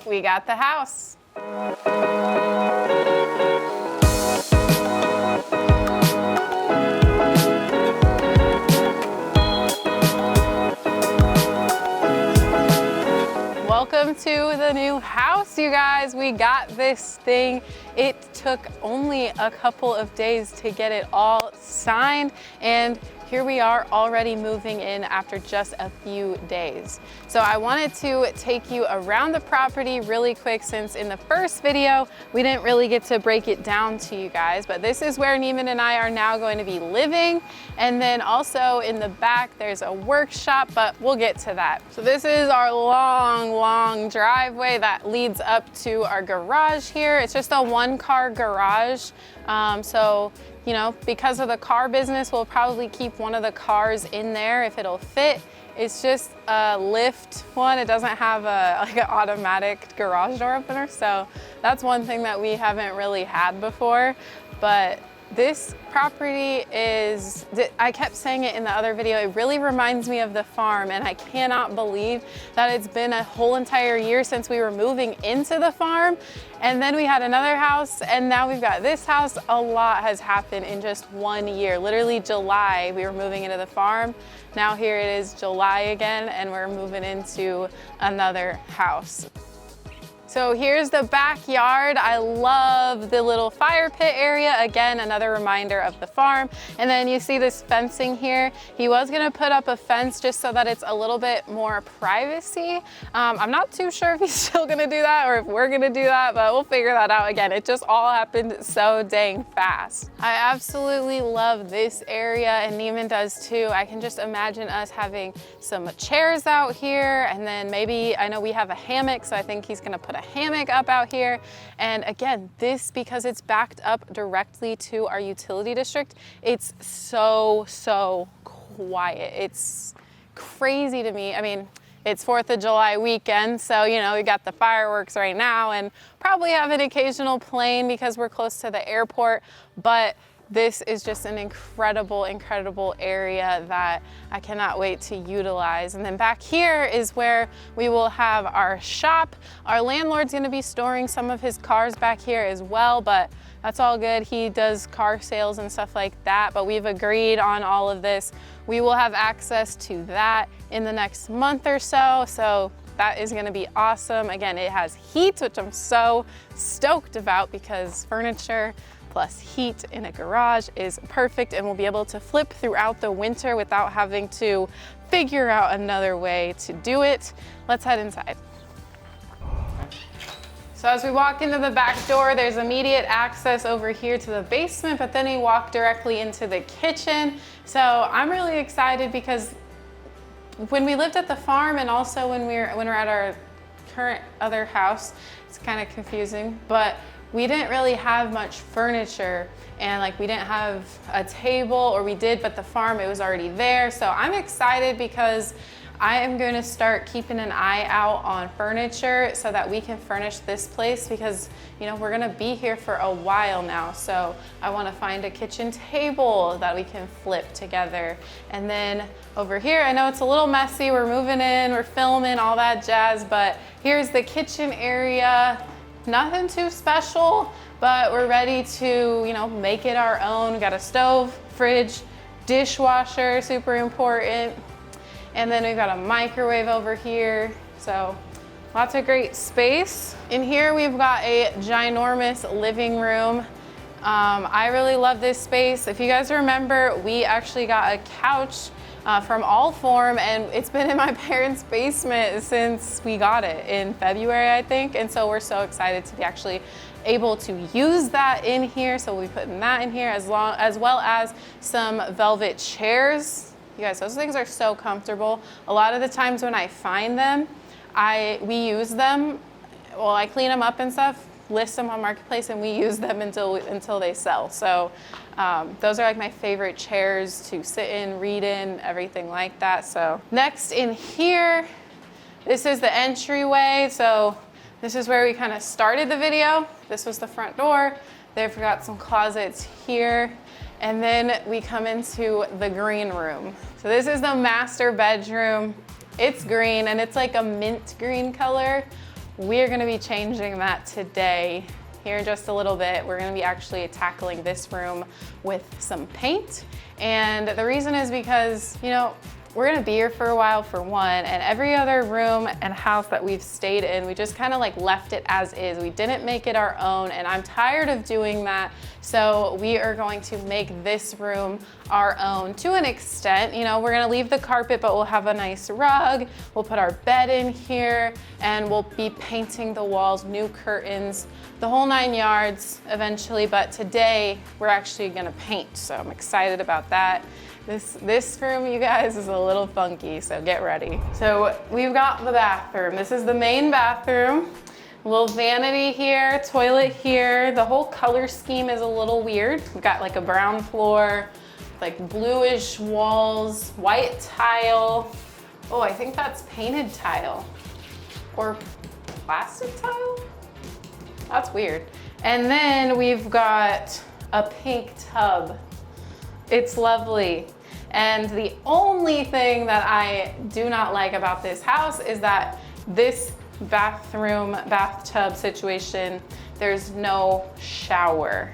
we got the house. Welcome to the new house, you guys. We got this thing. It took only a couple of days to get it all signed, and here we are already moving in after just a few days. So I wanted to take you around the property really quick, since in the first video, we didn't really get to break it down to you guys, but this is where Neiman and I are now going to be living. And then also in the back, there's a workshop, but we'll get to that. So this is our long driveway that leads up to our garage here. It's just a one-car garage. So, you know, because of the car business, we'll probably keep one of the cars in there if it'll fit. It's just a lift one. It doesn't have like an automatic garage door opener. So that's one thing that we haven't really had before. But this property is, I kept saying it in the other video, it really reminds me of the farm, and I cannot believe that it's been a whole entire year since we were moving into the farm, and then we had another house, and now we've got this house. A lot has happened in just 1 year. Literally July, we were moving into the farm. Now here it is July again, and we're moving into another house. So here's the backyard. I love the little fire pit area. Again, another reminder of the farm. And then you see this fencing here. He was gonna put up a fence just so that it's a little bit more privacy. I'm not too sure if he's still gonna do that or if we're gonna do that, but we'll figure that out. Again, it just all happened so dang fast. I absolutely love this area, and Neiman does too. I can just imagine us having some chairs out here, and then maybe, I know we have a hammock, so I think he's gonna put a hammock up out here. And again, this, because it's backed up directly to our utility district, it's so quiet. It's crazy to me. I mean, it's 4th of July weekend, so you know, we got the fireworks right now and probably have an occasional plane because we're close to the airport, but this is just an incredible area that I cannot wait to utilize. And then back here is where we will have our shop. Our landlord's gonna be storing some of his cars back here as well, but that's all good. He does car sales and stuff like that, but we've agreed on all of this. We will have access to that in the next month or so. So that is gonna be awesome. Again, it has heat, which I'm so stoked about, because furniture plus heat in a garage is perfect, and we'll be able to flip throughout the winter without having to figure out another way to do it. Let's head inside. So as we walk into the back door, there's immediate access over here to the basement, but then we walk directly into the kitchen. So I'm really excited because when we lived at the farm, and also when we're at our current other house, it's kind of confusing, but we didn't really have much furniture, and like we didn't have a table, or we did, but the farm, it was already there. So I'm excited because I am going to start keeping an eye out on furniture so that we can furnish this place, because you know, we're going to be here for a while now. So I want to find a kitchen table that we can flip together. And then over here, I know it's a little messy. We're moving in, we're filming, all that jazz, but here's the kitchen area. Nothing too special, but we're ready to, you know, make it our own. We got a stove, fridge, dishwasher, super important. And then we've got a microwave over here. So lots of great space. In here, we've got a ginormous living room. I really love this space. If you guys remember, we actually got a couch from Allform, and it's been in my parents' basement since we got it in February, I think. And so we're so excited to be actually able to use that in here. So we'll be putting that in here, as well as some velvet chairs. You guys, those things are so comfortable. A lot of the times when I find them, we use them. Well, I clean them up and stuff, list them on Marketplace, and we use them until they sell. So those are like my favorite chairs to sit in, read in, everything like that. So next in here, this is the entryway. So this is where we kind of started the video. This was the front door. They've got some closets here. And then we come into the green room. So this is the master bedroom. It's green, and it's like a mint green color, we are gonna be changing that today. Here in just a little bit, we're gonna be actually tackling this room with some paint. And the reason is because, you know, we're gonna be here for a while for one, and every other room and house that we've stayed in, we just kind of like left it as is. We didn't make it our own, and I'm tired of doing that. So we are going to make this room our own to an extent. You know, we're gonna leave the carpet, but we'll have a nice rug. We'll put our bed in here, and we'll be painting the walls, new curtains, the whole 9 yards eventually. But today we're actually gonna paint, so I'm excited about that. This room, you guys, is a little funky, so get ready. So we've got the bathroom. This is the main bathroom. A little vanity here, toilet here. The whole color scheme is a little weird. We've got like a brown floor, like bluish walls, white tile. Oh, I think that's painted tile or plastic tile. That's weird. And then we've got a pink tub. It's lovely. And the only thing that I do not like about this house is that this bathtub situation, there's no shower.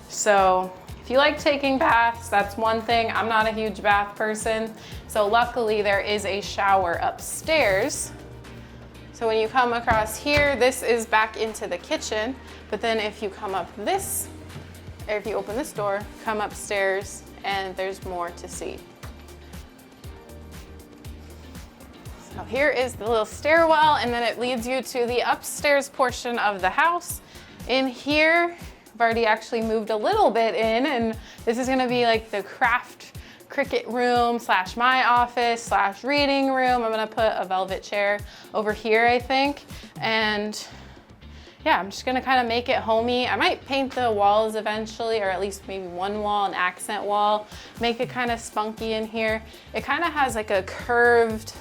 So if you like taking baths, that's one thing. I'm not a huge bath person. So luckily there is a shower upstairs. So when you come across here, this is back into the kitchen. But then if you come up this, or if you open this door, come upstairs, and there's more to see. So here is the little stairwell, and then it leads you to the upstairs portion of the house. In here, I've already actually moved a little bit in, and this is gonna be like the craft cricket room / my office / reading room. I'm gonna put a velvet chair over here, I think. And yeah, I'm just gonna kind of make it homey. I might paint the walls eventually, or at least maybe one wall, an accent wall, make it kind of spunky in here. It kind of has like a curved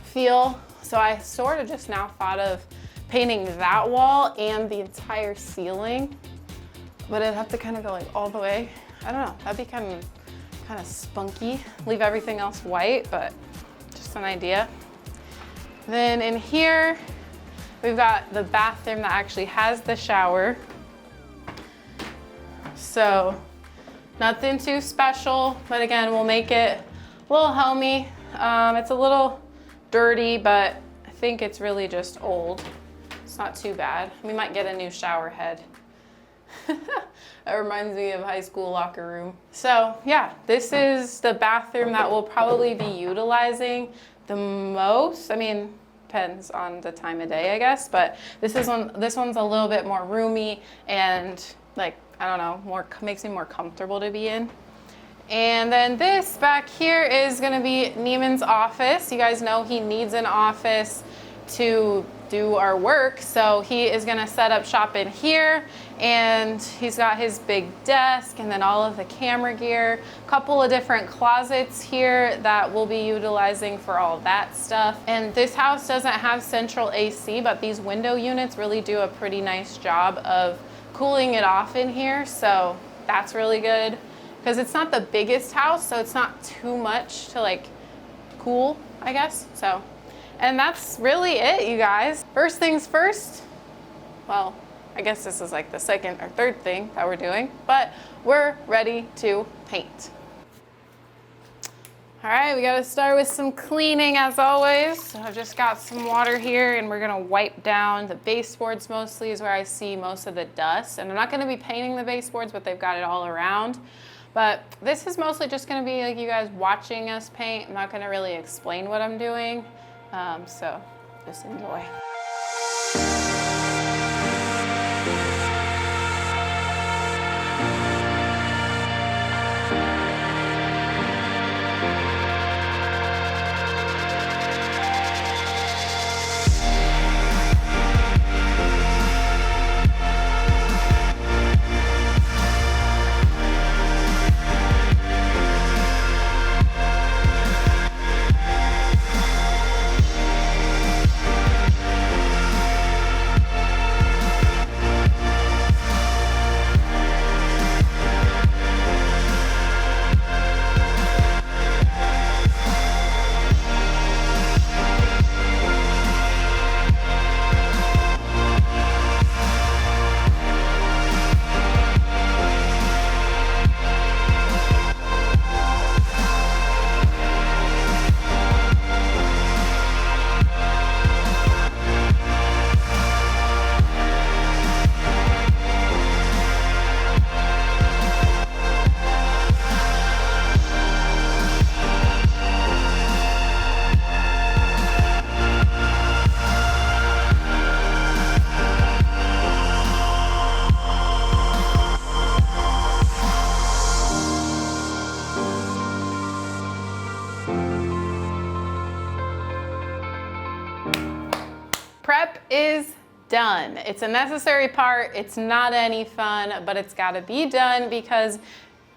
feel. So I sort of just now thought of painting that wall and the entire ceiling, but I'd have to kind of go like all the way. I don't know, that'd be kind of spunky. Leave everything else white, but just an idea. Then in here, we've got the bathroom that actually has the shower. So nothing too special, but again, we'll make it a little homey. It's a little dirty, but I think it's really just old. It's not too bad. We might get a new shower head. That reminds me of high school locker room. So yeah, this is the bathroom that we'll probably be utilizing the most. I mean, depends on the time of day, I guess, but this one's a little bit more roomy and like, I don't know, makes me more comfortable to be in. And then this back here is gonna be Neiman's office. You guys know he needs an office to do our work, so he is gonna set up shop in here, and he's got his big desk and then all of the camera gear, a couple of different closets here that we'll be utilizing for all that stuff. And this house doesn't have central AC, but these window units really do a pretty nice job of cooling it off in here, so that's really good because it's not the biggest house, so it's not too much to like cool, I guess. So, and that's really it, you guys. First things first, well, I guess this is like the second or third thing that we're doing, but we're ready to paint. All right, we gotta start with some cleaning as always. So I've just got some water here and we're gonna wipe down the baseboards mostly is where I see most of the dust. And I'm not gonna be painting the baseboards, but they've got it all around. But this is mostly just gonna be like you guys watching us paint. I'm not gonna really explain what I'm doing. So just enjoy. Prep is done. It's a necessary part. It's not any fun, but it's got to be done because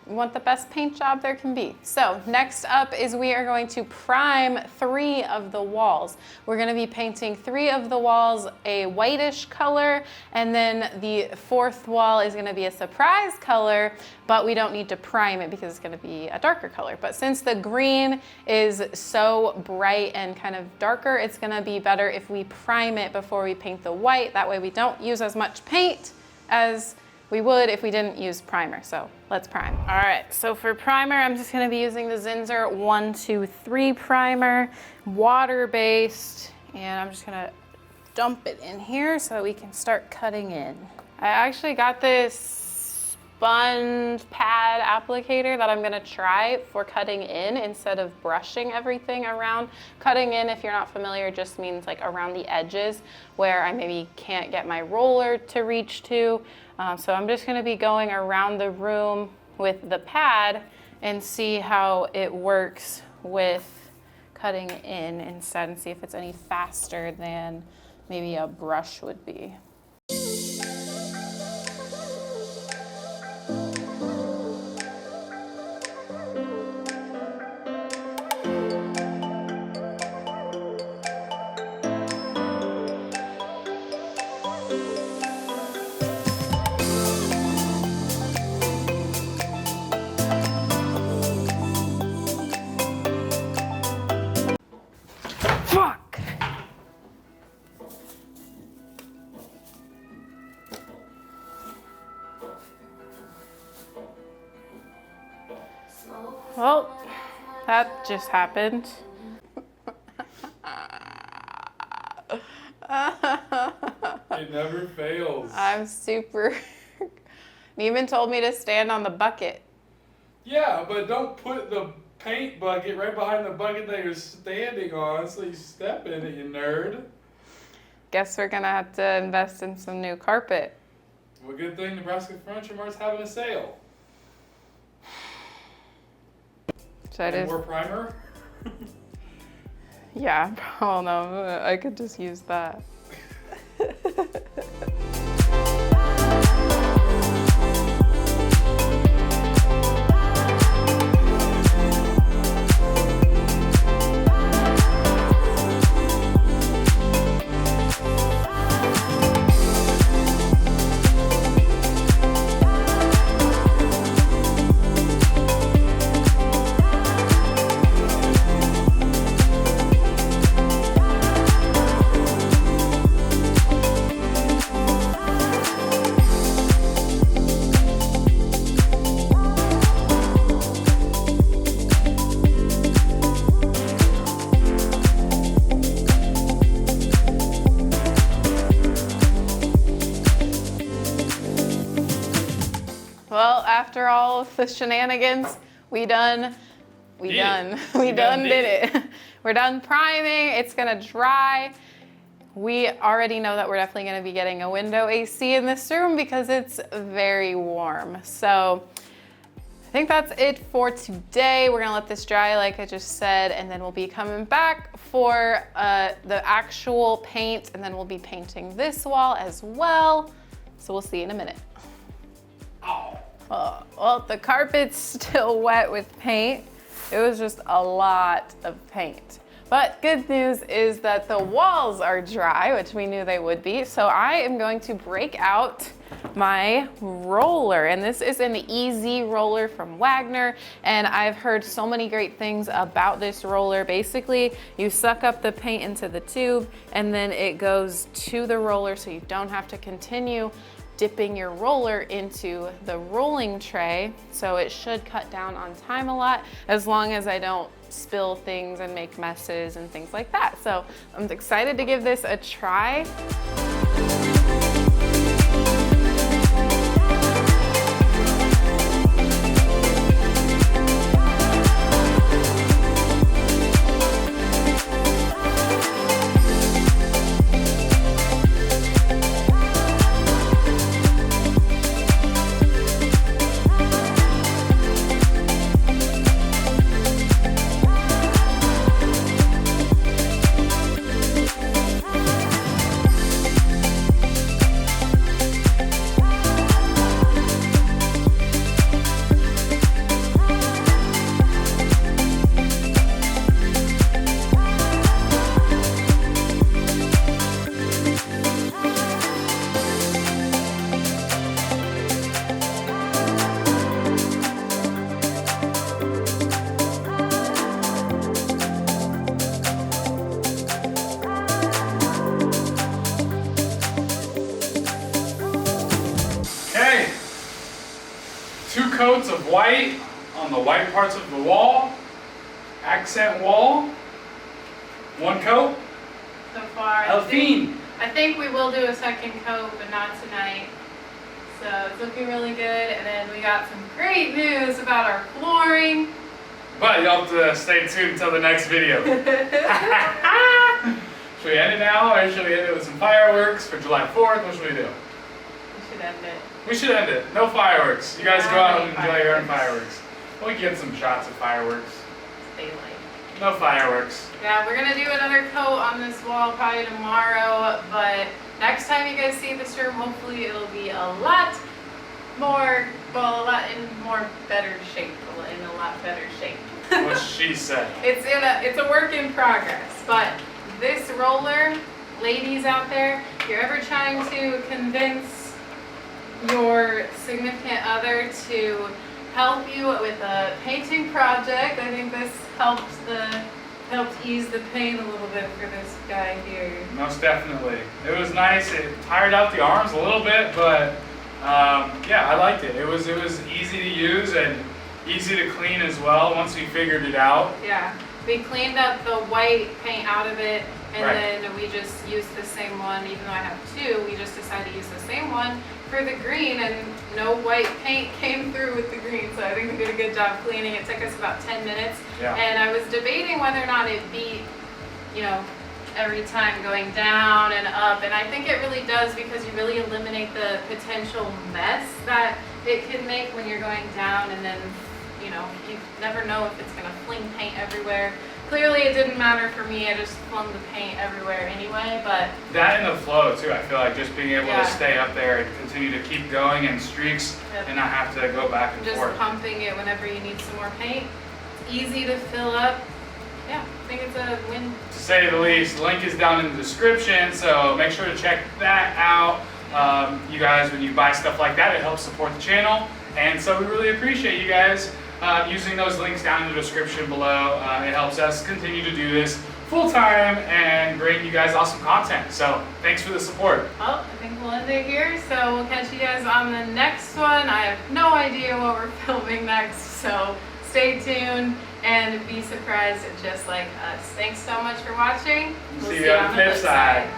we want the best paint job there can be. So next up is we are going to prime 3 of the walls. We're going to be painting 3 of the walls a whitish color, and then the 4th wall is going to be a surprise color, but we don't need to prime it because it's going to be a darker color. But since the green is so bright and kind of darker, it's going to be better if we prime it before we paint the white. That way we don't use as much paint as we would if we didn't use primer. So let's prime. All right, so for primer, I'm just gonna be using the Zinsser 123 primer, water-based, and I'm just gonna dump it in here so that we can start cutting in. I actually got this sponge pad applicator that I'm gonna try for cutting in instead of brushing everything around. Cutting in, if you're not familiar, just means like around the edges where I maybe can't get my roller to reach to. So I'm just gonna be going around the room with the pad and see how it works with cutting in instead and see if it's any faster than maybe a brush would be. Fuck! Well, that just happened. It never fails. I'm super... Neiman told me to stand on the bucket. Yeah, but don't put the paint bucket right behind the bucket that you're standing on so you step in it, you nerd. Guess we're gonna have to invest in some new carpet. Well, good thing Nebraska Furniture Mart's having a sale. Should I And just... more primer? Yeah, oh no, I could just use that. Well, after all of the shenanigans, we done did it. We're done priming, it's gonna dry. We already know that we're definitely gonna be getting a window AC in this room because it's very warm. So I think that's it for today. We're gonna let this dry like I just said, and then we'll be coming back for the actual paint, and then we'll be painting this wall as well. So we'll see you in a minute. Well, the carpet's still wet with paint. It was just a lot of paint. But good news is that the walls are dry, which we knew they would be. So I am going to break out my roller, and this is an EZ roller from Wagner, and I've heard so many great things about this roller. Basically, you suck up the paint into the tube, and then it goes to the roller, so you don't have to continue dipping your roller into the rolling tray. So it should cut down on time a lot, as long as I don't spill things and make messes and things like that. So I'm excited to give this a try. coats of white on the white parts of the wall. Accent wall. 1 coat. So far, Elfine. I think we will do a second coat, but not tonight. So it's looking really good. And then we got some great news about our flooring. But you'll have to stay tuned until the next video. Should we end it now, or should we end it with some fireworks for July 4th? What should we do? We should end it. We should end it. No fireworks. You guys go out and enjoy your own Fireworks. fireworks. We can get some shots of fireworks. Stay late. No fireworks. Yeah, we're gonna do another coat on this wall probably tomorrow, but next time you guys see this room, hopefully it'll be a lot more, well, a lot in more better shape, in a lot better shape. What she said. It's a work in progress, but this roller, ladies out there, if you're ever trying to convince your significant other to help you with a painting project, I think this helped ease the pain a little bit for this guy here. Most definitely. It was nice. It tired out the arms a little bit, but yeah, I liked it. It was easy to use and easy to clean as well once we figured it out. Yeah, we cleaned up the white paint out of it, and Right. then we just used the same one. Even though I have 2, we just decided to use the same one for the green, and no white paint came through with the green. So I think we did a good job cleaning. It took us about 10 minutes, Yeah. and I was debating whether or not it beat, every time going down and up, and I think it really does, because you really eliminate the potential mess that it can make when you're going down, and then you never know if it's gonna fling paint everywhere. Clearly it didn't matter for me, I just flung the paint everywhere anyway, but That and the flow too. I feel like just being able Yeah. to stay up there and continue to keep going in streaks Yep. and not have to go back and just forth. pumping it whenever you need some more paint. It's easy to fill up. Yeah, I think it's a win. To say the least. The link is down in the description, so make sure to check that out. You guys, when you buy stuff like that, it helps support the channel, and so we really appreciate you guys using those links down in the description below. It helps us continue to do this full time and bring you guys awesome content. So thanks for the support. Well, I think we'll end it here, so we'll catch you guys on the next one. I have no idea what we're filming next, so stay tuned and be surprised just like us. Thanks so much for watching. We'll See you on the flip side.